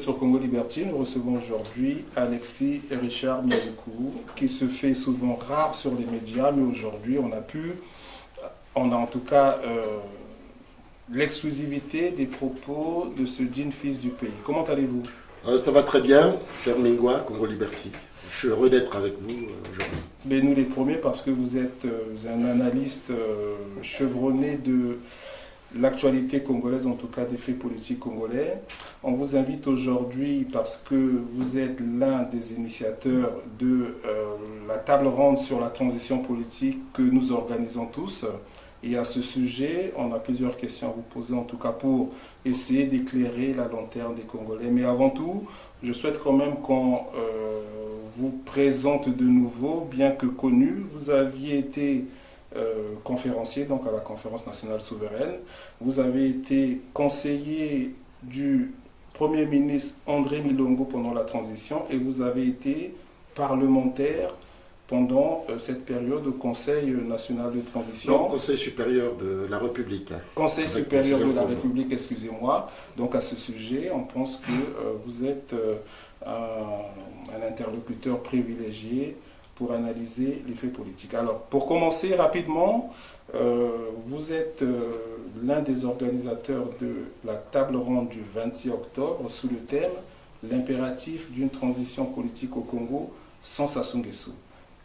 sur Congo Liberty. Nous recevons aujourd'hui Alexis et Richard Miaoukou, qui se fait souvent rare sur les médias, mais aujourd'hui on a en tout cas l'exclusivité des propos de ce digne fils du pays. Comment allez-vous? Ça va très bien, cher Mingwa, Congo Liberty. Je suis heureux d'être avec vous aujourd'hui. Mais nous les premiers, parce que vous êtes un analyste chevronné de l'actualité congolaise, en tout cas des faits politiques congolais. On vous invite aujourd'hui parce que vous êtes l'un des initiateurs de la table ronde sur la transition politique que nous organisons tous. Et à ce sujet, on a plusieurs questions à vous poser, en tout cas pour essayer d'éclairer la lanterne des Congolais. Mais avant tout, je souhaite quand même qu'on vous présente de nouveau, bien que connu. Vous aviez été conférencier donc à la Conférence nationale souveraine. Vous avez été conseiller du Premier ministre André Milongo pendant la transition et vous avez été parlementaire pendant cette période au Conseil national de transition. Non, Conseil supérieur de la République. Conseil supérieur de la République, excusez-moi. Donc à ce sujet, on pense que vous êtes un interlocuteur privilégié pour analyser les faits politiques. Alors, pour commencer rapidement, vous êtes l'un des organisateurs de la table ronde du 26 octobre sous le thème « L'impératif d'une transition politique au Congo sans Sassou Nguesso ».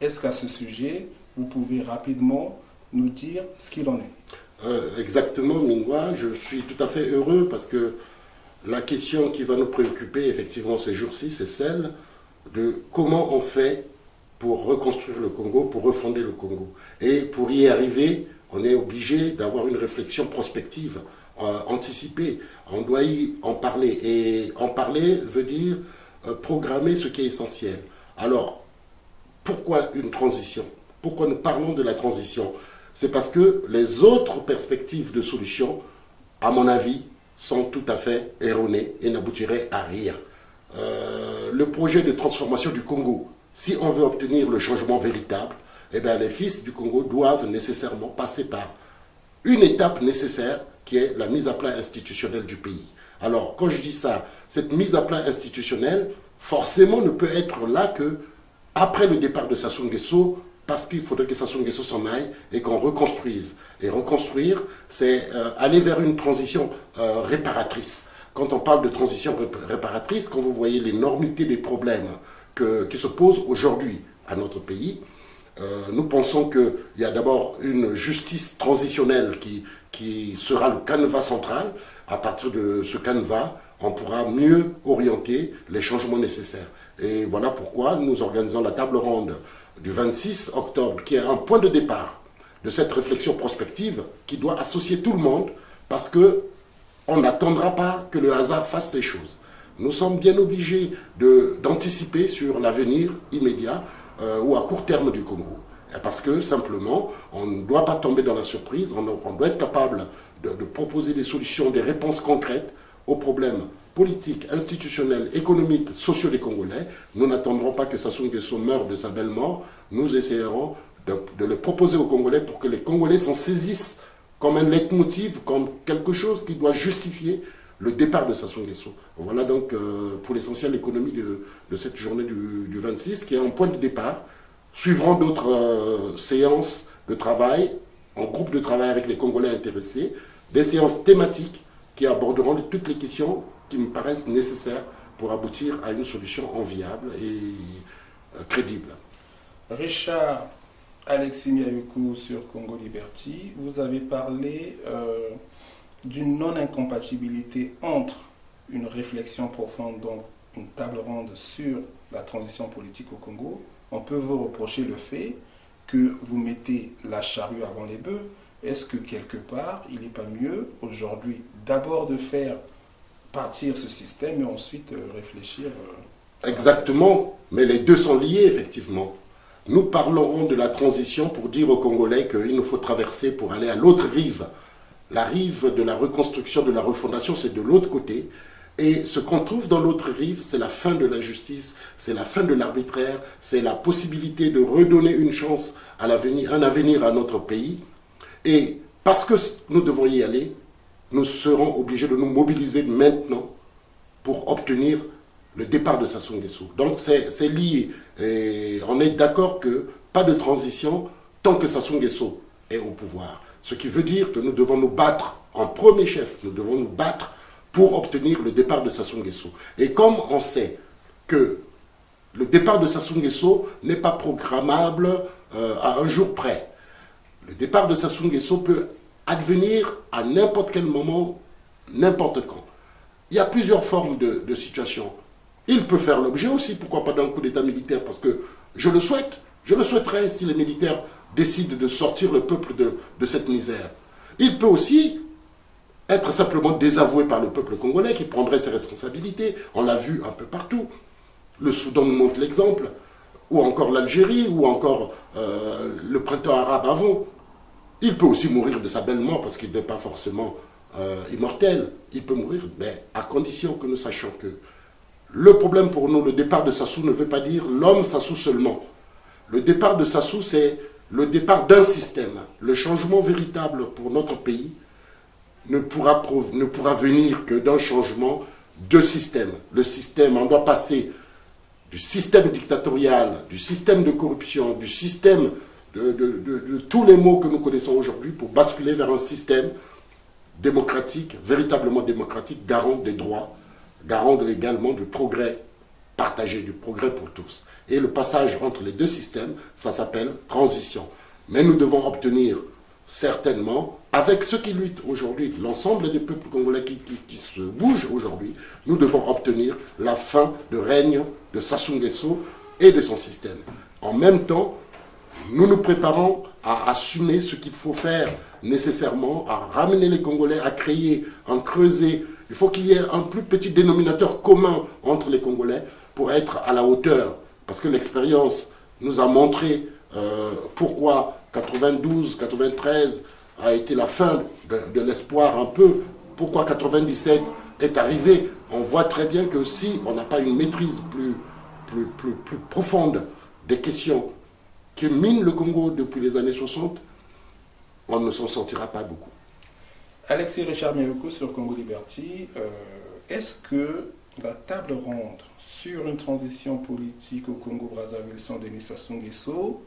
Est-ce qu'à ce sujet, vous pouvez rapidement nous dire ce qu'il en est? Exactement, Mingwa. Je suis tout à fait heureux parce que la question qui va nous préoccuper effectivement ces jours-ci, c'est celle de comment on fait pour reconstruire le Congo, pour refonder le Congo. Et pour y arriver, on est obligé d'avoir une réflexion prospective, anticipée. On doit y en parler. Et en parler veut dire programmer ce qui est essentiel. Alors, pourquoi une transition? Pourquoi nous parlons de la transition? C'est parce que les autres perspectives de solution, à mon avis, sont tout à fait erronées et n'aboutiraient à rien. Le projet de transformation du Congo, si on veut obtenir le changement véritable, eh bien, les fils du Congo doivent nécessairement passer par une étape nécessaire qui est la mise à plat institutionnelle du pays. Alors, quand je dis ça, cette mise à plat institutionnelle, forcément, ne peut être là que après le départ de Sassou Nguesso, parce qu'il faudrait que Sassou Nguesso s'en aille et qu'on reconstruise. Et reconstruire, c'est aller vers une transition réparatrice. Quand on parle de transition réparatrice, quand vous voyez l'énormité des problèmes qui se posent aujourd'hui à notre pays, nous pensons qu'il y a d'abord une justice transitionnelle qui sera le canevas central. À partir de ce canevas, on pourra mieux orienter les changements nécessaires. Et voilà pourquoi nous organisons la table ronde du 26 octobre, qui est un point de départ de cette réflexion prospective qui doit associer tout le monde, parce qu'on n'attendra pas que le hasard fasse les choses. Nous sommes bien obligés d'anticiper sur l'avenir immédiat ou à court terme du Congo. Parce que simplement, on ne doit pas tomber dans la surprise, on doit être capable de proposer des solutions, des réponses concrètes aux problèmes politiques, institutionnels, économiques, sociaux des Congolais. Nous n'attendrons pas que Sassou Nguesso meure de sa belle mort. Nous essayerons de le proposer aux Congolais pour que les Congolais s'en saisissent comme un leitmotiv, comme quelque chose qui doit justifier le départ de Sassou Nguesso. Voilà donc pour l'essentiel l'économie de cette journée du 26, qui est un point de départ. Suivront d'autres séances de travail, en groupe de travail avec les Congolais intéressés, des séances thématiques qui aborderont toutes les questions qui me paraissent nécessaires pour aboutir à une solution enviable et crédible. Richard Alexis Miaoukou sur Congo Liberty, vous avez parlé d'une non-incompatibilité entre une réflexion profonde, donc une table ronde sur la transition politique au Congo. On peut vous reprocher le fait que vous mettez la charrue avant les bœufs. Est-ce que quelque part, il n'est pas mieux aujourd'hui d'abord de faire partir ce système et ensuite réfléchir Exactement, mais les deux sont liés effectivement. Nous parlerons de la transition pour dire aux Congolais qu'il nous faut traverser pour aller à l'autre rive. La rive de la reconstruction, de la refondation, c'est de l'autre côté. Et ce qu'on trouve dans l'autre rive, c'est la fin de la justice, c'est la fin de l'arbitraire, c'est la possibilité de redonner une chance à l'avenir, un avenir à notre pays. Et parce que nous devons y aller, nous serons obligés de nous mobiliser maintenant pour obtenir le départ de Sassou Nguesso. Donc c'est lié. Et on est d'accord que pas de transition tant que Sassou Nguesso est au pouvoir. Ce qui veut dire que nous devons nous battre, en premier chef, nous devons nous battre pour obtenir le départ de Sassou Nguesso. Et comme on sait que le départ de Sassou Nguesso n'est pas programmable à un jour près, le départ de Sassou Nguesso peut advenir à n'importe quel moment, n'importe quand. Il y a plusieurs formes de situations. Il peut faire l'objet aussi, pourquoi pas, d'un coup d'État militaire, parce que je le souhaite. Je le souhaiterais si les militaires décident de sortir le peuple de cette misère. Il peut aussi être simplement désavoué par le peuple congolais qui prendrait ses responsabilités. On l'a vu un peu partout. Le Soudan nous montre l'exemple, ou encore l'Algérie, ou encore le printemps arabe avant. Il peut aussi mourir de sa belle mort parce qu'il n'est pas forcément immortel. Il peut mourir, mais à condition que nous sachions que le problème pour nous, le départ de Sassou ne veut pas dire l'homme Sassou seulement. Le départ de Sassou, c'est le départ d'un système. Le changement véritable pour notre pays ne pourra venir que d'un changement de système. Le système, on doit passer du système dictatorial, du système de corruption, du système de tous les maux que nous connaissons aujourd'hui pour basculer vers un système démocratique, véritablement démocratique, garant des droits, garant également du progrès partagé, du progrès pour tous. Et le passage entre les deux systèmes, ça s'appelle transition. Mais nous devons obtenir certainement, avec ceux qui luttent aujourd'hui, l'ensemble des peuples congolais qui se bougent aujourd'hui, nous devons obtenir la fin de règne de Sassou Nguesso et de son système. En même temps, nous nous préparons à assumer ce qu'il faut faire nécessairement, à ramener les Congolais, à créer, à creuser. Il faut qu'il y ait un plus petit dénominateur commun entre les Congolais pour être à la hauteur. Parce que l'expérience nous a montré pourquoi 92, 93 a été la fin de l'espoir un peu, pourquoi 97 est arrivé. On voit très bien que si on n'a pas une maîtrise plus profonde des questions qui minent le Congo depuis les années 60, on ne s'en sortira pas beaucoup. Alexis Richard Mioko sur Congo Liberty, est-ce que la table ronde sur une transition politique au Congo-Brazzaville sans Denis Sassou Nguesso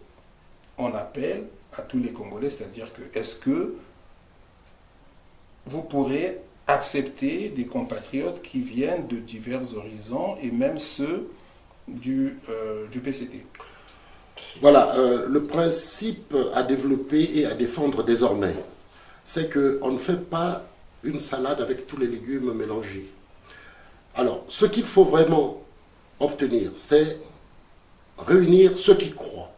en appelle à tous les Congolais, c'est-à-dire que est-ce que vous pourrez accepter des compatriotes qui viennent de divers horizons et même ceux du PCT? Voilà, le principe à développer et à défendre désormais, c'est qu'on ne fait pas une salade avec tous les légumes mélangés. Alors, ce qu'il faut vraiment obtenir, c'est réunir ceux qui croient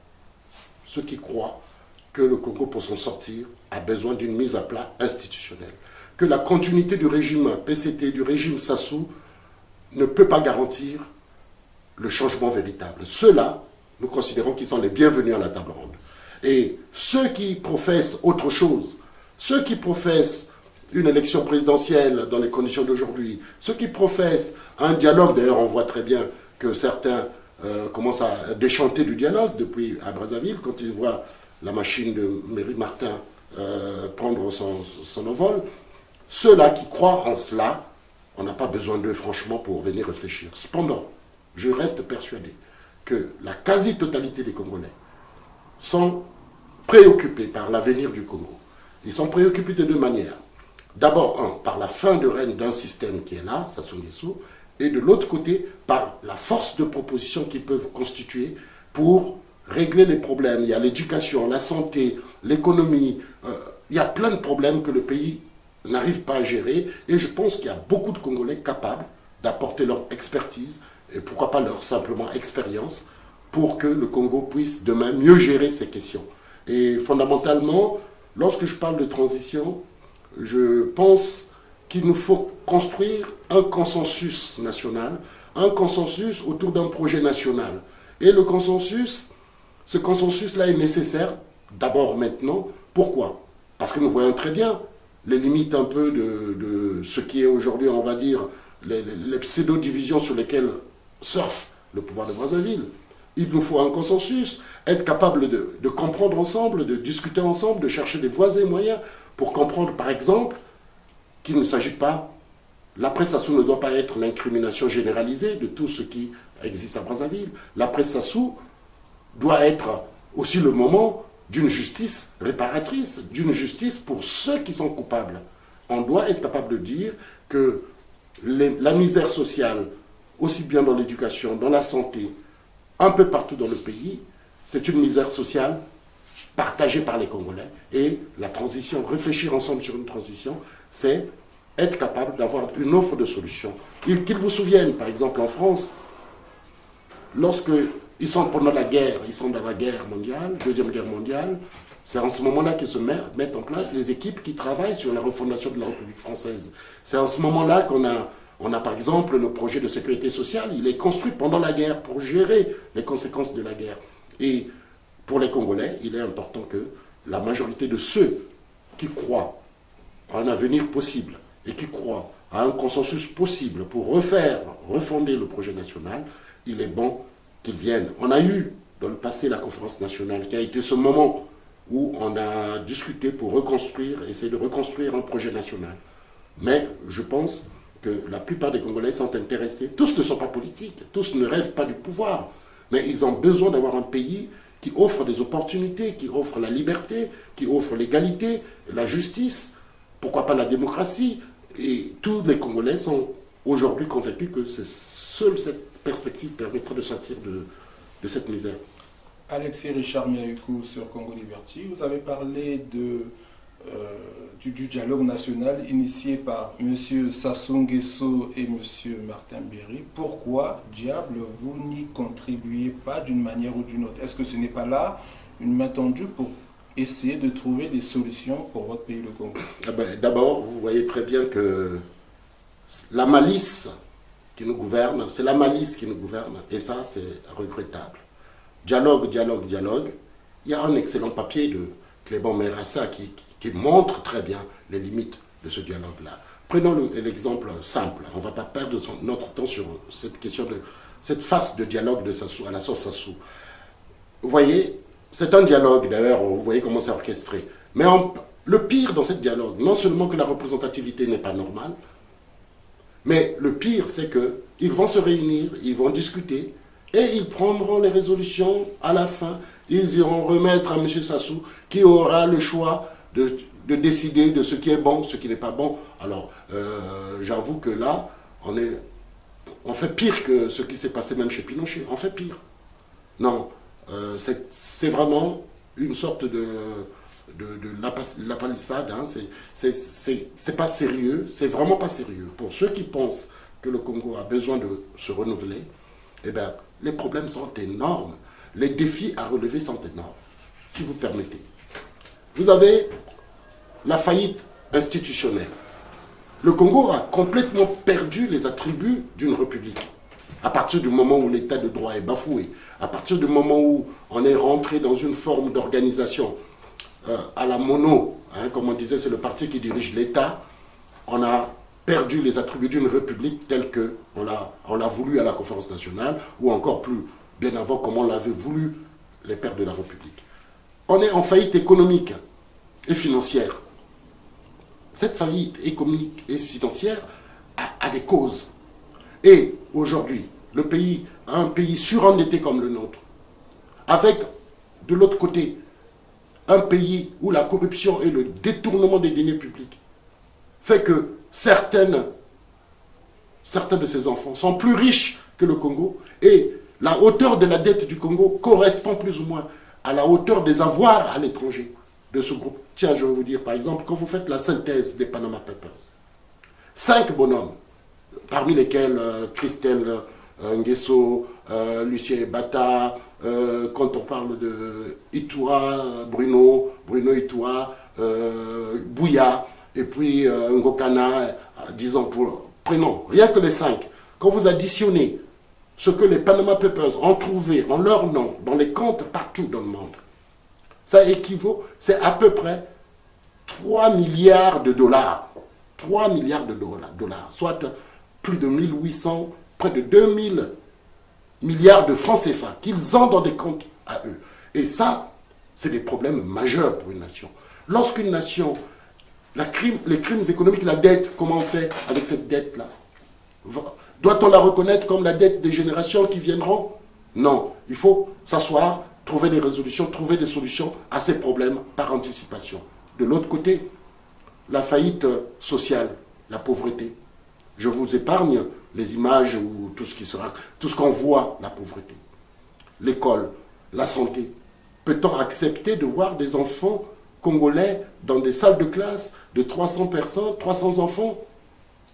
que le Congo, pour s'en sortir, a besoin d'une mise à plat institutionnelle, que la continuité du régime PCT, du régime Sassou, ne peut pas garantir le changement véritable. Ceux-là, nous considérons qu'ils sont les bienvenus à la table ronde. Et ceux qui professent autre chose, ceux qui professent une élection présidentielle dans les conditions d'aujourd'hui, ceux qui professent un dialogue, d'ailleurs on voit très bien que certains commencent à déchanter du dialogue depuis à Brazzaville, quand ils voient la machine de Méry Martin prendre son envol, ceux-là qui croient en cela, on n'a pas besoin d'eux franchement pour venir réfléchir. Cependant, je reste persuadé que la quasi-totalité des Congolais sont préoccupés par l'avenir du Congo. Ils sont préoccupés de deux manières. D'abord, par la fin de règne d'un système qui est là, Sassou Nguesso, et de l'autre côté, par la force de proposition qu'ils peuvent constituer pour régler les problèmes. Il y a l'éducation, la santé, l'économie, il y a plein de problèmes que le pays n'arrive pas à gérer, et je pense qu'il y a beaucoup de Congolais capables d'apporter leur expertise, et pourquoi pas leur simplement expérience, pour que le Congo puisse demain mieux gérer ces questions. Et fondamentalement, lorsque je parle de transition, je pense qu'il nous faut construire un consensus national, un consensus autour d'un projet national. Et le consensus, ce consensus-là est nécessaire, d'abord maintenant. Pourquoi? Parce que nous voyons très bien les limites un peu de ce qui est aujourd'hui, on va dire, les pseudo-divisions sur lesquelles surfe le pouvoir de Brazzaville. Il nous faut un consensus, être capable de comprendre ensemble, de discuter ensemble, de chercher des voies et moyens pour comprendre, par exemple, qu'il ne s'agit pas L'après Sassou ne doit pas être l'incrimination généralisée de tout ce qui existe à Brazzaville. L'après Sassou doit être aussi le moment d'une justice réparatrice, d'une justice pour ceux qui sont coupables. On doit être capable de dire que la misère sociale, aussi bien dans l'éducation, dans la santé, un peu partout dans le pays, c'est une misère sociale partagée par les Congolais. Et la transition, réfléchir ensemble sur une transition, c'est être capable d'avoir une offre de solutions. Qu'ils vous souviennent, par exemple en France, lorsqu'ils sont pendant la guerre, ils sont dans la guerre mondiale, Deuxième Guerre mondiale, c'est en ce moment-là que se mettent en place les équipes qui travaillent sur la refondation de la République française. C'est en ce moment-là qu'on a par exemple le projet de sécurité sociale. Il est construit pendant la guerre pour gérer les conséquences de la guerre. Et pour les Congolais, il est important que la majorité de ceux qui croient à un avenir possible et qui croient à un consensus possible pour refonder le projet national, il est bon qu'ils viennent. On a eu dans le passé la conférence nationale qui a été ce moment où on a discuté pour reconstruire, essayer de reconstruire un projet national. Mais je pense que la plupart des Congolais sont intéressés. Tous ne sont pas politiques, tous ne rêvent pas du pouvoir, mais ils ont besoin d'avoir un pays qui offre des opportunités, qui offre la liberté, qui offre l'égalité, la justice, pourquoi pas la démocratie. Et tous les Congolais sont aujourd'hui convaincus que seule cette perspective permettra de sortir de cette misère. Alexis Richard Miaoukou sur Congo Liberty, vous avez parlé du dialogue national initié par M. Sassou Nguesso et M. Martin Berry. Pourquoi, diable, vous n'y contribuez pas d'une manière ou d'une autre? Est-ce que ce n'est pas là une main tendue pour essayer de trouver des solutions pour votre pays, le Congo? D'abord, vous voyez très bien que la malice qui nous gouverne, c'est la malice qui nous gouverne, et ça, c'est regrettable. Dialogue, dialogue, dialogue. Il y a un excellent papier de Clément Merassa qui montre très bien les limites de ce dialogue-là. Prenons l'exemple simple. On ne va pas perdre notre temps sur cette question de cette phase de dialogue de Sassou à la sauce Sassou. Vous voyez, c'est un dialogue, d'ailleurs, vous voyez comment c'est orchestré. Mais le pire dans ce dialogue, non seulement que la représentativité n'est pas normale, mais le pire, c'est qu'ils vont se réunir, ils vont discuter, et ils prendront les résolutions à la fin. Ils iront remettre à M. Sassou qui aura le choix de décider de ce qui est bon, ce qui n'est pas bon. Alors, j'avoue que là, on fait pire que ce qui s'est passé même chez Pinochet. On fait pire. Non, c'est vraiment une sorte de la palissade. Hein. C'est pas sérieux, c'est vraiment pas sérieux. Pour ceux qui pensent que le Congo a besoin de se renouveler, eh bien, les problèmes sont énormes. Les défis à relever sont énormes, si vous permettez. Vous avez la faillite institutionnelle. Le Congo a complètement perdu les attributs d'une république. À partir du moment où l'état de droit est bafoué, à partir du moment où on est rentré dans une forme d'organisation à la mono, hein, comme on disait, c'est le parti qui dirige l'État, on a perdu les attributs d'une république telle qu'on l'a voulu à la conférence nationale, ou encore plus bien avant, comme on l'avait voulu les pères de la République. On est en faillite économique et financière. Cette faillite économique et financière a des causes. Et aujourd'hui, un pays surendetté comme le nôtre, avec de l'autre côté un pays où la corruption et le détournement des deniers publics fait que certains de ces enfants sont plus riches que le Congo, et la hauteur de la dette du Congo correspond plus ou moins à la hauteur des avoirs à l'étranger de ce groupe. Tiens, je vais vous dire, par exemple, quand vous faites la synthèse des Panama Papers, 5 bonhommes, parmi lesquels Christelle Nguesso, Lucien Bata, quand on parle de Itua, Bruno Itua, Bouya, et puis Ngokana, disons, prenons, rien que les 5. Quand vous additionnez ce que les Panama Papers ont trouvé en leur nom dans les comptes partout dans le monde, ça équivaut, c'est à peu près 3 milliards de dollars. 3 milliards de dollars, soit plus de 1800, près de 2000 milliards de francs CFA qu'ils ont dans des comptes à eux. Et ça, c'est des problèmes majeurs pour une nation. Lorsqu'une nation Les crimes économiques, la dette, comment on fait avec cette dette-là? Doit-on la reconnaître comme la dette des générations qui viendront? Non, il faut s'asseoir, trouver des résolutions, trouver des solutions à ces problèmes par anticipation. De l'autre côté, la faillite sociale, la pauvreté. Je vous épargne les images ou tout ce qu'on voit, la pauvreté. L'école, la santé. Peut-on accepter de voir des enfants congolais dans des salles de classe de 300 personnes, 300 enfants?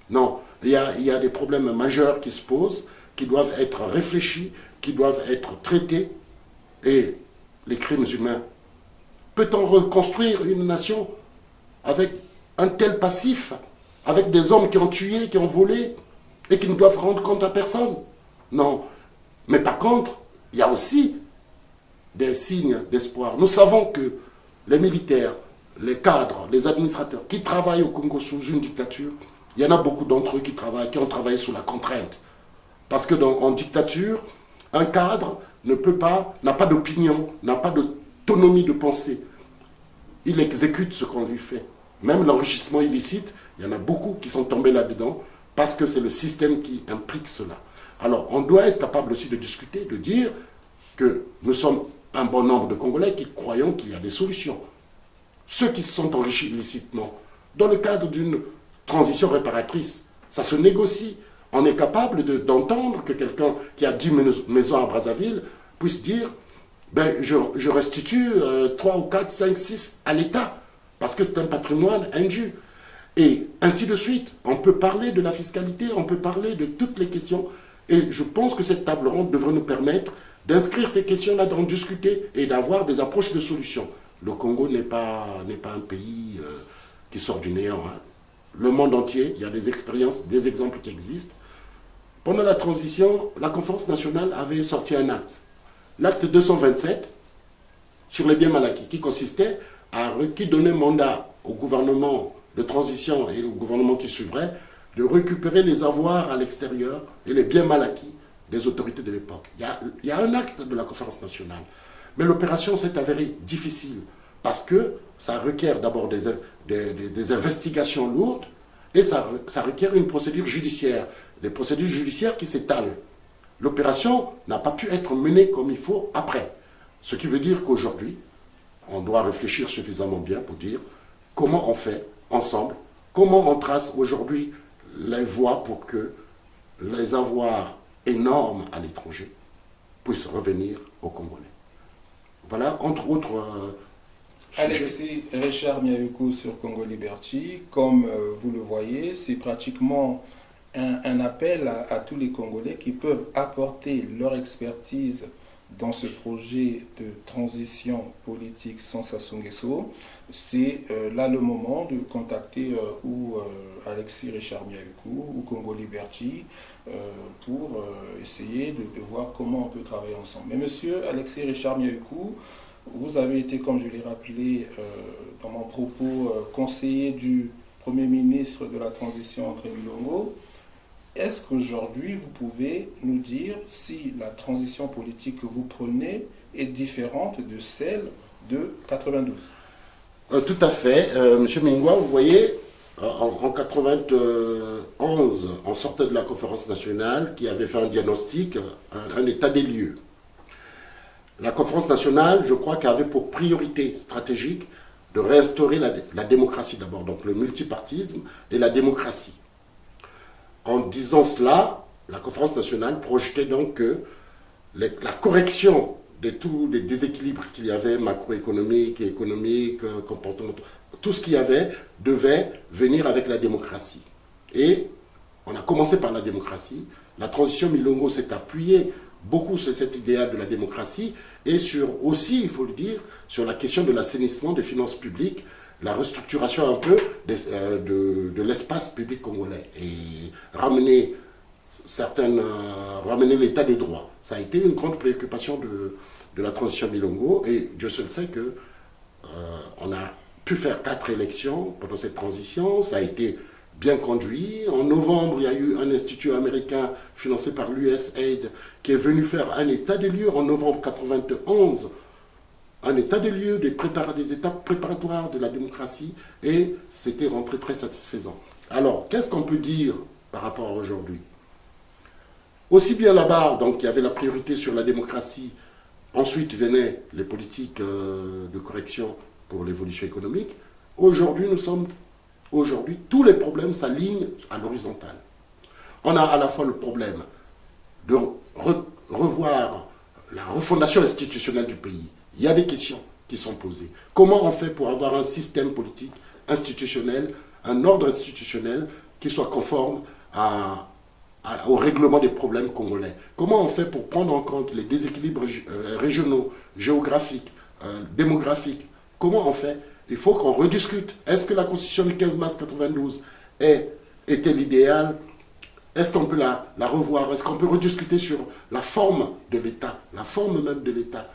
Non, il y a des problèmes majeurs qui se posent, qui doivent être réfléchis, qui doivent être traités. Et les crimes humains. Peut-on reconstruire une nation avec un tel passif, avec des hommes qui ont tué, qui ont volé, et qui ne doivent rendre compte à personne? Non. Mais par contre, il y a aussi des signes d'espoir. Nous savons que les militaires, les cadres, les administrateurs qui travaillent au Congo sous une dictature, il y en a beaucoup d'entre eux qui ont travaillé sous la contrainte. Parce que en dictature, un cadre n'a pas d'opinion, n'a pas d'autonomie de pensée. Il exécute ce qu'on lui fait. Même l'enrichissement illicite, il y en a beaucoup qui sont tombés là-dedans parce que c'est le système qui implique cela. Alors, on doit être capable aussi de discuter, de dire que nous sommes un bon nombre de Congolais qui croyons qu'il y a des solutions. Ceux qui se sont enrichis illicitement, dans le cadre d'une transition réparatrice, ça se négocie. On est capable d'entendre que quelqu'un qui a 10 maisons à Brazzaville puisse dire ben, je restitue 3 ou 4, 5, 6 à l'État, parce que c'est un patrimoine indu. Et ainsi de suite. On peut parler de la fiscalité, on peut parler de toutes les questions. Et je pense que cette table ronde devrait nous permettre d'inscrire ces questions-là, d'en discuter et d'avoir des approches de solutions. Le Congo n'est pas un pays qui sort du néant. Hein. Le monde entier, il y a des expériences, des exemples qui existent. Pendant la transition, la conférence nationale avait sorti un acte. L'acte 227 sur les biens mal acquis, qui donnait mandat au gouvernement de transition et au gouvernement qui suivrait de récupérer les avoirs à l'extérieur et les biens mal acquis des autorités de l'époque. Il y a un acte de la conférence nationale. Mais l'opération s'est avérée difficile parce que ça requiert d'abord des investigations lourdes et ça requiert une procédure judiciaire. Des procédures judiciaires qui s'étalent. L'opération n'a pas pu être menée comme il faut après. Ce qui veut dire qu'aujourd'hui, on doit réfléchir suffisamment bien pour dire comment on fait ensemble, comment on trace aujourd'hui les voies pour que les avoirs énormes à l'étranger puissent revenir aux Congolais. Voilà, entre autres Alexis Richard Miaoukou sur Congo Liberty, comme vous le voyez, c'est pratiquement un appel à tous les Congolais qui peuvent apporter leur expertise dans ce projet de transition politique sans Sassou Nguesso. C'est là le moment de contacter Alexis Richard Miaoukou ou Congo Liberty pour essayer de voir comment on peut travailler ensemble. Mais monsieur Alexis Richard Miaoukou, vous avez été, comme je l'ai rappelé dans mon propos, conseiller du Premier ministre de la transition André Milongo. Est-ce qu'aujourd'hui, vous pouvez nous dire si la transition politique que vous prenez est différente de celle de 92? Tout à fait. Monsieur Mingwa, vous voyez, en 91, on sortait de la conférence nationale qui avait fait un diagnostic, un état des lieux. La conférence nationale, je crois qu'elle avait pour priorité stratégique de réinstaurer la démocratie d'abord, donc le multipartisme et la démocratie. En disant cela, la conférence nationale projetait donc que la correction de tous les déséquilibres qu'il y avait, macroéconomiques, économiques, comportementaux, tout ce qu'il y avait devait venir avec la démocratie. Et on a commencé par la démocratie. La transition Milongo s'est appuyée beaucoup sur cet idéal de la démocratie et sur aussi, il faut le dire, sur la question de l'assainissement des finances publiques, la restructuration un peu de l'espace public congolais et ramener l'état de droit. Ça a été une grande préoccupation de la transition Milongo et Dieu seul sait que on a pu faire 4 élections pendant cette transition. Ça a été bien conduit. En novembre, il y a eu un institut américain financé par l'USAID qui est venu faire un état des lieux en novembre 91 un état des lieux, des étapes préparatoires de la démocratie, et c'était rentré très satisfaisant. Alors, qu'est-ce qu'on peut dire par rapport à aujourd'hui? Aussi bien là-bas, donc il y avait la priorité sur la démocratie, ensuite venaient les politiques de correction pour l'évolution économique. Aujourd'hui, tous les problèmes s'alignent à l'horizontale. On a à la fois le problème de revoir la refondation institutionnelle du pays. Il y a des questions qui sont posées. Comment on fait pour avoir un système politique institutionnel, un ordre institutionnel qui soit conforme au règlement des problèmes congolais? Comment on fait pour prendre en compte les déséquilibres régionaux, géographiques, démographiques? Comment on fait? Il faut qu'on rediscute. Est-ce que la constitution du 15 mars 92 était l'idéal? Est-ce qu'on peut la revoir? Est-ce qu'on peut rediscuter sur la forme de l'État, la forme même de l'État?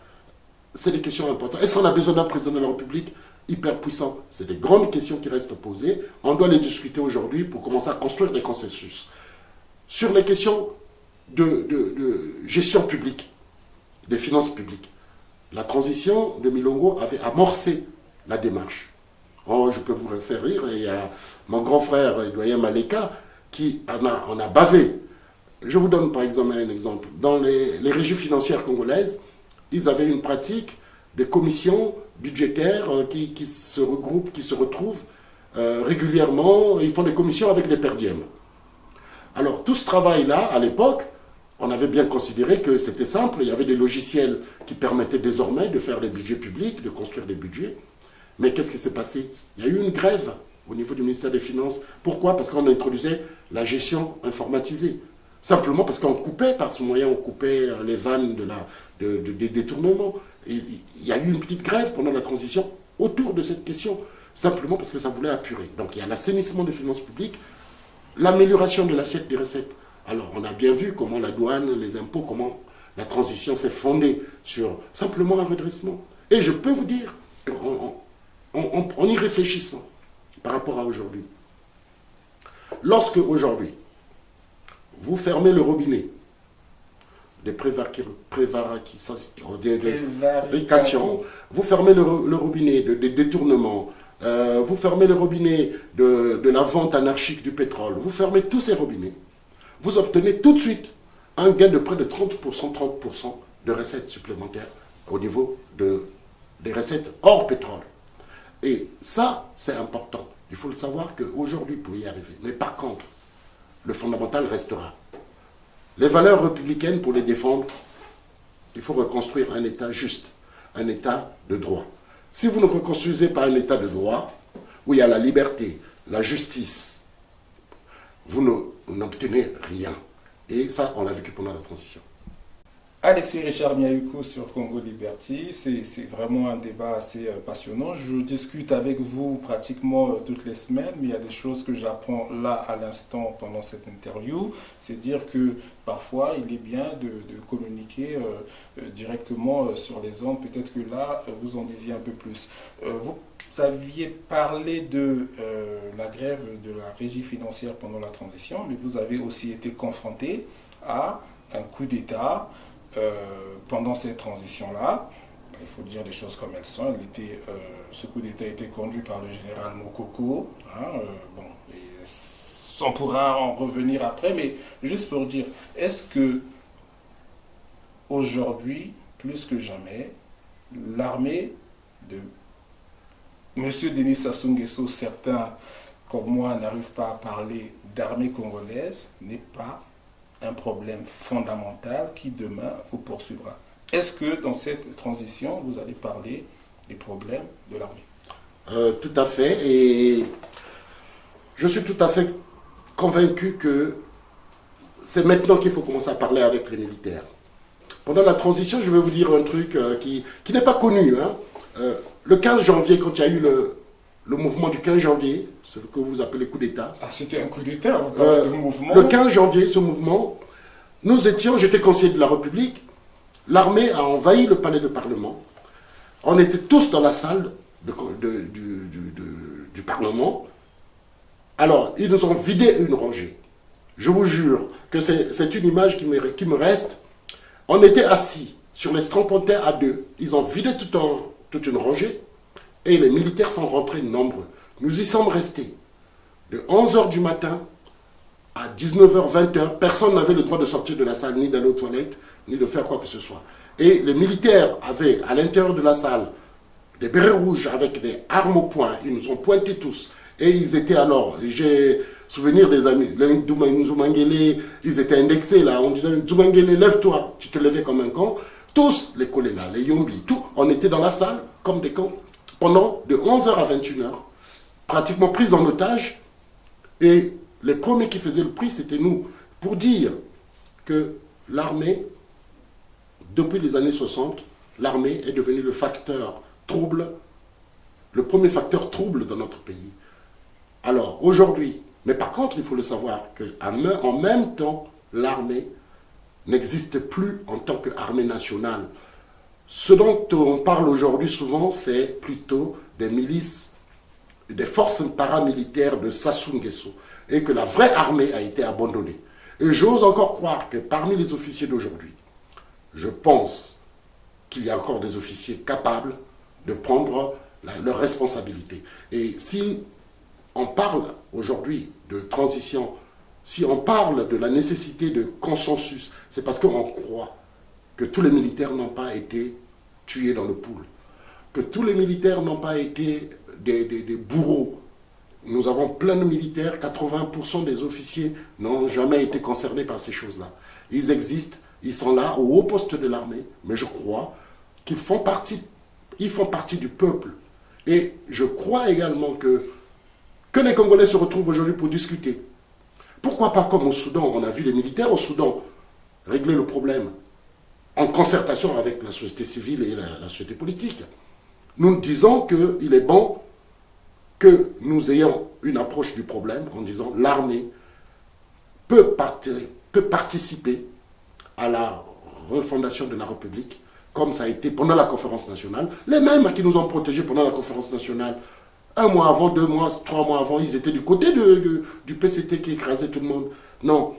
C'est des questions importantes. Est-ce qu'on a besoin d'un président de la République hyper puissant? C'est des grandes questions qui restent posées. On doit les discuter aujourd'hui pour commencer à construire des consensus. Sur les questions de gestion publique, des finances publiques, la transition de Milongo avait amorcé la démarche. Oh, je peux vous faire rire, il y a mon grand frère, le doyen Maleka, qui en a bavé. Je vous donne par exemple un exemple. Dans les régies financières congolaises, ils avaient une pratique des commissions budgétaires qui se regroupent, qui se retrouvent régulièrement. Ils font des commissions avec des perdièmes. Alors tout ce travail-là, à l'époque, on avait bien considéré que c'était simple. Il y avait des logiciels qui permettaient désormais de faire des budgets publics, de construire des budgets. Mais qu'est-ce qui s'est passé? Il y a eu une grève au niveau du ministère des Finances. Pourquoi? Parce qu'on introduisait la gestion informatisée. Simplement parce qu'on coupait, par ce moyen, on coupait les vannes des détournements. Et il y a eu une petite grève pendant la transition autour de cette question, simplement parce que ça voulait apurer. Donc il y a l'assainissement des finances publiques, l'amélioration de l'assiette des recettes. Alors on a bien vu comment la douane, les impôts, comment la transition s'est fondée sur simplement un redressement. Et je peux vous dire, en y réfléchissant par rapport à aujourd'hui, lorsque aujourd'hui, vous fermez le robinet des prévarications, vous fermez le robinet des détournements, vous fermez le robinet de la vente anarchique du pétrole, vous fermez tous ces robinets, vous obtenez tout de suite un gain de près de 30% de recettes supplémentaires au niveau des recettes hors pétrole. Et ça, c'est important. Il faut le savoir qu'aujourd'hui, pour y arriver. Mais par contre, le fondamental restera. Les valeurs républicaines, pour les défendre, il faut reconstruire un État juste, un État de droit. Si vous ne reconstruisez pas un État de droit, où il y a la liberté, la justice, vous n'obtenez rien. Et ça, on l'a vécu pendant la transition. Alexis Richard Miaouko sur Congo Liberty, c'est vraiment un débat assez passionnant. Je discute avec vous pratiquement toutes les semaines, mais il y a des choses que j'apprends là à l'instant pendant cette interview. C'est dire que parfois il est bien de communiquer directement sur les ondes. Peut-être que là, vous en disiez un peu plus. Vous aviez parlé de la grève de la régie financière pendant la transition, mais vous avez aussi été confronté à un coup d'État. Pendant cette transition-là, il faut dire les choses comme elles sont. Ce coup d'État a été conduit par le général Mokoko. On pourra en revenir après, mais juste pour dire, est-ce que aujourd'hui, plus que jamais, l'armée de M. Denis Sassou Nguesso, certains comme moi n'arrivent pas à parler d'armée congolaise, n'est pas un problème fondamental qui demain vous poursuivra? Est-ce que dans cette transition, vous allez parler des problèmes de l'armée? Tout à fait. Et je suis tout à fait convaincu que c'est maintenant qu'il faut commencer à parler avec les militaires. Pendant la transition, je vais vous dire un truc qui n'est pas connu. Le 15 janvier, quand il y a eu le mouvement du 15 janvier, ce que vous appelez coup d'État. Ah, c'était un coup d'État, vous parlez de mouvement? Le 15 janvier, ce mouvement, j'étais conseiller de la République, l'armée a envahi le palais de Parlement. On était tous dans la salle du Parlement. Alors, ils nous ont vidé une rangée. Je vous jure que c'est une image qui me reste. On était assis sur les strapontins à deux. Ils ont vidé tout toute une rangée, et les militaires sont rentrés nombreux. Nous y sommes restés. De 11h du matin à 19h, 20h, personne n'avait le droit de sortir de la salle, ni d'aller aux toilettes, ni de faire quoi que ce soit. Et les militaires avaient à l'intérieur de la salle des bérets rouges avec des armes au poing. Ils nous ont pointés tous. Et ils étaient alors, j'ai souvenir des amis, les Nzumangele, ils étaient indexés là. On disait Nzumangele, lève-toi. Tu te levais comme un con. Tous les collègues là, les Yombi, tout, on était dans la salle comme des cons pendant de 11h à 21h, pratiquement pris en otage. Et les premiers qui faisaient le prix, c'était nous. Pour dire que l'armée, depuis les années 60, l'armée est devenue le facteur trouble, le premier facteur trouble dans notre pays. Alors, aujourd'hui, mais par contre, il faut le savoir, qu'en même temps, l'armée n'existe plus en tant qu'armée nationale. Ce dont on parle aujourd'hui souvent, c'est plutôt des milices, des forces paramilitaires de Sassou Nguesso, et que la vraie armée a été abandonnée. Et j'ose encore croire que parmi les officiers d'aujourd'hui, je pense qu'il y a encore des officiers capables de prendre leurs responsabilités. Et si on parle aujourd'hui de transition, si on parle de la nécessité de consensus, c'est parce qu'on croit que tous les militaires n'ont pas été tués dans le pool, que tous les militaires n'ont pas été des bourreaux. Nous avons plein de militaires, 80% des officiers n'ont jamais été concernés par ces choses-là. Ils existent, ils sont là, au haut poste de l'armée, mais je crois qu'ils font partie du peuple. Et je crois également que les Congolais se retrouvent aujourd'hui pour discuter. Pourquoi pas comme au Soudan, on a vu les militaires au Soudan régler le problème en concertation avec la société civile et la société politique. Nous disons qu'il est bon que nous ayons une approche du problème en disant l'armée peut participer à la refondation de la République, comme ça a été pendant la conférence nationale. Les mêmes qui nous ont protégés pendant la conférence nationale, 1 mois avant, 2 mois, 3 mois avant, ils étaient du côté du PCT qui écrasait tout le monde. Non,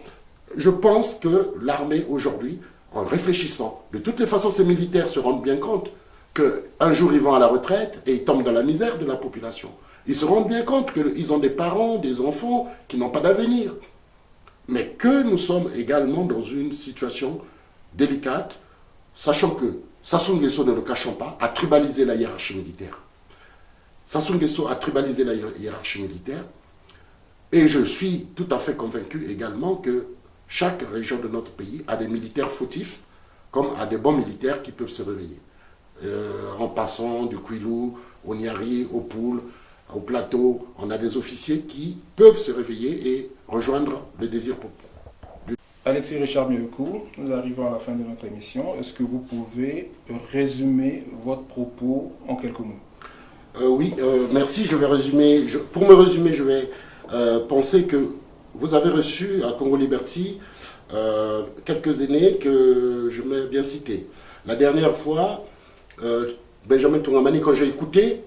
je pense que l'armée aujourd'hui, en réfléchissant, de toutes les façons, ces militaires se rendent bien compte qu'un jour ils vont à la retraite et ils tombent dans la misère de la population. Ils se rendent bien compte qu'ils ont des parents, des enfants qui n'ont pas d'avenir. Mais que nous sommes également dans une situation délicate, sachant que Sassou Nguesso, ne le cachons pas, a tribalisé la hiérarchie militaire. Sassou Nguesso a tribalisé la hiérarchie militaire. Et je suis tout à fait convaincu également que chaque région de notre pays a des militaires fautifs, comme a des bons militaires qui peuvent se réveiller. En passant du Kwilu, au Niari, au Poul, au Plateau, on a des officiers qui peuvent se réveiller et rejoindre le désir populaire. Alexis Richard Mieucou, nous arrivons à la fin de notre émission. Est-ce que vous pouvez résumer votre propos en quelques mots? Oui, merci. Je vais résumer. Pour me résumer, je vais penser que vous avez reçu à Congo Liberty quelques aînés que je m'ai bien cités. La dernière fois, Benjamin Tungamani, quand j'ai écouté,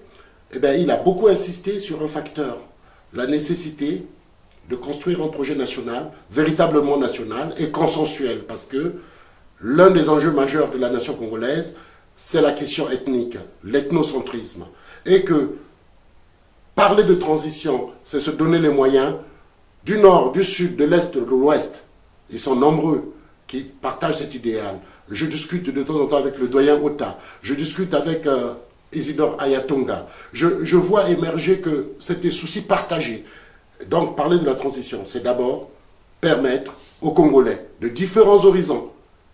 il a beaucoup insisté sur un facteur, la nécessité de construire un projet national, véritablement national et consensuel, parce que l'un des enjeux majeurs de la nation congolaise, c'est la question ethnique, l'ethnocentrisme. Et que parler de transition, c'est se donner les moyens du nord, du sud, de l'est, de l'ouest. Ils sont nombreux qui partagent cet idéal. Je discute de temps en temps avec le doyen Ota, je discute avec Isidore Ayatonga. Je vois émerger que c'est des soucis partagés. Donc parler de la transition, c'est d'abord permettre aux Congolais de différents horizons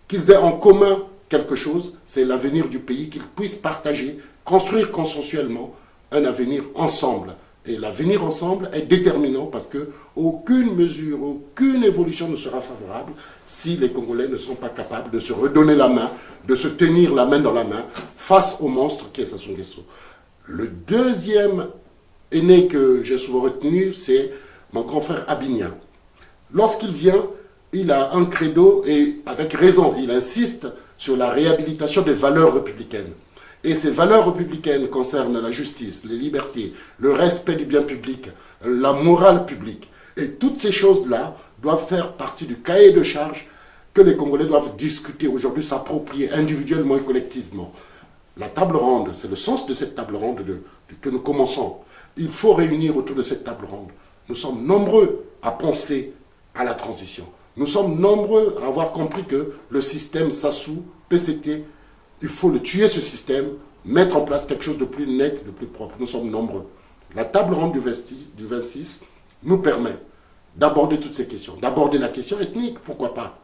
qu'ils aient en commun quelque chose, c'est l'avenir du pays, qu'ils puissent partager, construire consensuellement un avenir ensemble. Et l'avenir ensemble est déterminant parce qu'aucune mesure, aucune évolution ne sera favorable si les Congolais ne sont pas capables de se redonner la main, de se tenir la main dans la main face au monstre qui est Sassou Nguesso. Le deuxième aîné que j'ai souvent retenu, c'est mon grand frère Abignan. Lorsqu'il vient, il a un credo et avec raison, il insiste sur la réhabilitation des valeurs républicaines. Et ces valeurs républicaines concernent la justice, les libertés, le respect du bien public, la morale publique. Et toutes ces choses-là doivent faire partie du cahier de charges que les Congolais doivent discuter aujourd'hui, s'approprier individuellement et collectivement. la table ronde, c'est le sens de cette table ronde que nous commençons. Il faut réunir autour de cette table ronde. Nous sommes nombreux à penser à la transition. Nous sommes nombreux à avoir compris que le système Sassou, PCT, il faut le tuer ce système, mettre en place quelque chose de plus net, de plus propre. Nous sommes nombreux. La table ronde du 26 nous permet d'aborder toutes ces questions, d'aborder la question ethnique, pourquoi pas.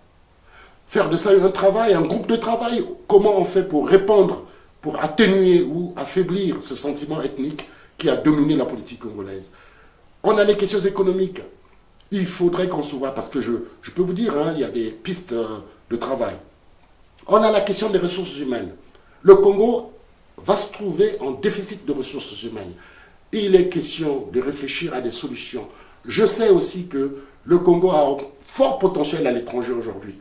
Faire de ça un travail, un groupe de travail. Comment on fait pour répondre, pour atténuer ou affaiblir ce sentiment ethnique qui a dominé la politique congolaise. On a les questions économiques. Il faudrait qu'on se voit, parce que je peux vous dire, il y a des pistes de travail. On a la question des ressources humaines. Le Congo va se trouver en déficit de ressources humaines. Il est question de réfléchir à des solutions. Je sais aussi que le Congo a un fort potentiel à l'étranger aujourd'hui.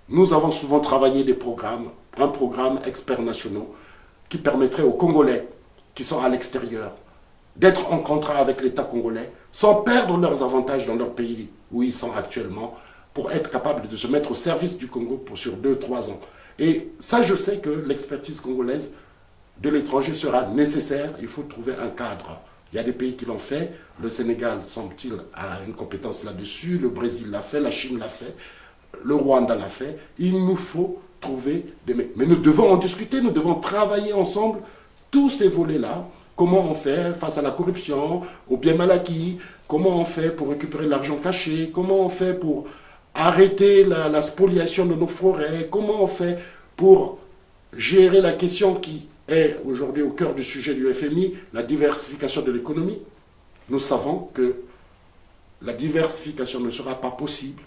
Nous avons souvent travaillé des programmes, un programme experts nationaux qui permettrait aux Congolais qui sont à l'extérieur d'être en contrat avec l'État congolais sans perdre leurs avantages dans leur pays où ils sont actuellement pour être capables de se mettre au service du Congo sur 2-3 ans. Et ça, je sais que l'expertise congolaise de l'étranger sera nécessaire. Il faut trouver un cadre. Il y a des pays qui l'ont fait. Le Sénégal, semble-t-il, a une compétence là-dessus. Le Brésil l'a fait. La Chine l'a fait. Le Rwanda l'a fait. Il nous faut trouver des... Mais nous devons en discuter. Nous devons travailler ensemble tous ces volets-là. Comment on fait face à la corruption, au bien mal acquis? Comment on fait pour récupérer l'argent caché? Comment on fait pour arrêter la spoliation de nos forêts? Comment on fait pour gérer la question qui est aujourd'hui au cœur du sujet du FMI, la diversification de l'économie? Nous savons que la diversification ne sera pas possible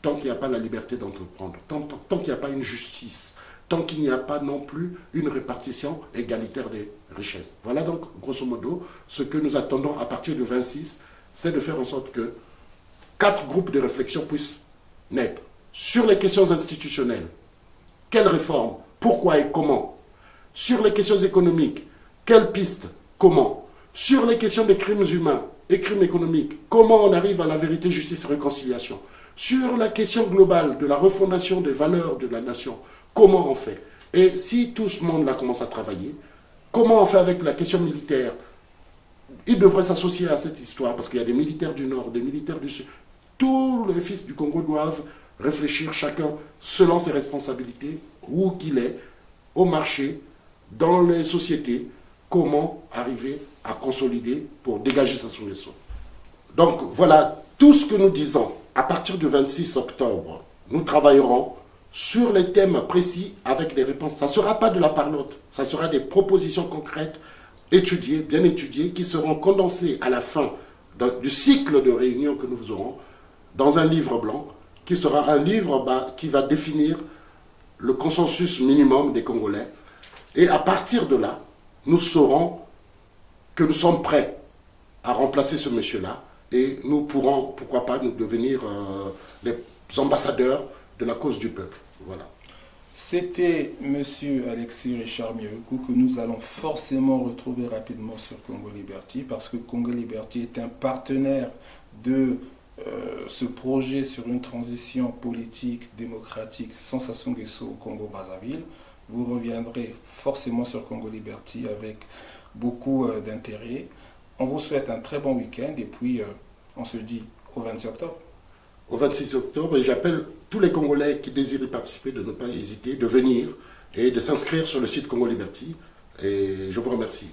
tant qu'il n'y a pas la liberté d'entreprendre, tant qu'il n'y a pas une justice, tant qu'il n'y a pas non plus une répartition égalitaire des richesses. Voilà donc, grosso modo, ce que nous attendons à partir du 26, c'est de faire en sorte que 4 groupes de réflexion puissent naître. Sur les questions institutionnelles, quelles réformes, pourquoi et comment? Sur les questions économiques, quelles pistes, comment? Sur les questions des crimes humains et crimes économiques, comment on arrive à la vérité, justice et réconciliation? Sur la question globale de la refondation des valeurs de la nation, comment on fait? Et si tout ce monde-là commence à travailler, comment on fait avec la question militaire? Ils devraient s'associer à cette histoire, parce qu'il y a des militaires du Nord, des militaires du Sud. Tous les fils du Congo doivent réfléchir chacun selon ses responsabilités, où qu'il est, au marché, dans les sociétés, comment arriver à consolider pour dégager sa solution. Donc voilà, tout ce que nous disons, à partir du 26 octobre, nous travaillerons sur les thèmes précis avec des réponses. Ça ne sera pas de la parlotte, ça sera des propositions concrètes, étudiées, bien étudiées, qui seront condensées à la fin du cycle de réunions que nous aurons dans un livre blanc, qui sera un livre qui va définir le consensus minimum des Congolais. Et à partir de là, nous saurons que nous sommes prêts à remplacer ce monsieur-là et nous pourrons, pourquoi pas, nous devenir les ambassadeurs de la cause du peuple. Voilà. C'était M. Alexis Richard Mirekou que nous allons forcément retrouver rapidement sur Congo Liberty parce que Congo Liberty est un partenaire de ce projet sur une transition politique, démocratique sans Sassou Nguesso au Congo-Brazzaville. Vous reviendrez forcément sur Congo Liberty avec beaucoup d'intérêt. On vous souhaite un très bon week-end et puis on se dit au 26 octobre. Au 26 octobre, et j'appelle tous les Congolais qui désirent y participer de ne pas hésiter, de venir et de s'inscrire sur le site Congo Liberty. Et je vous remercie.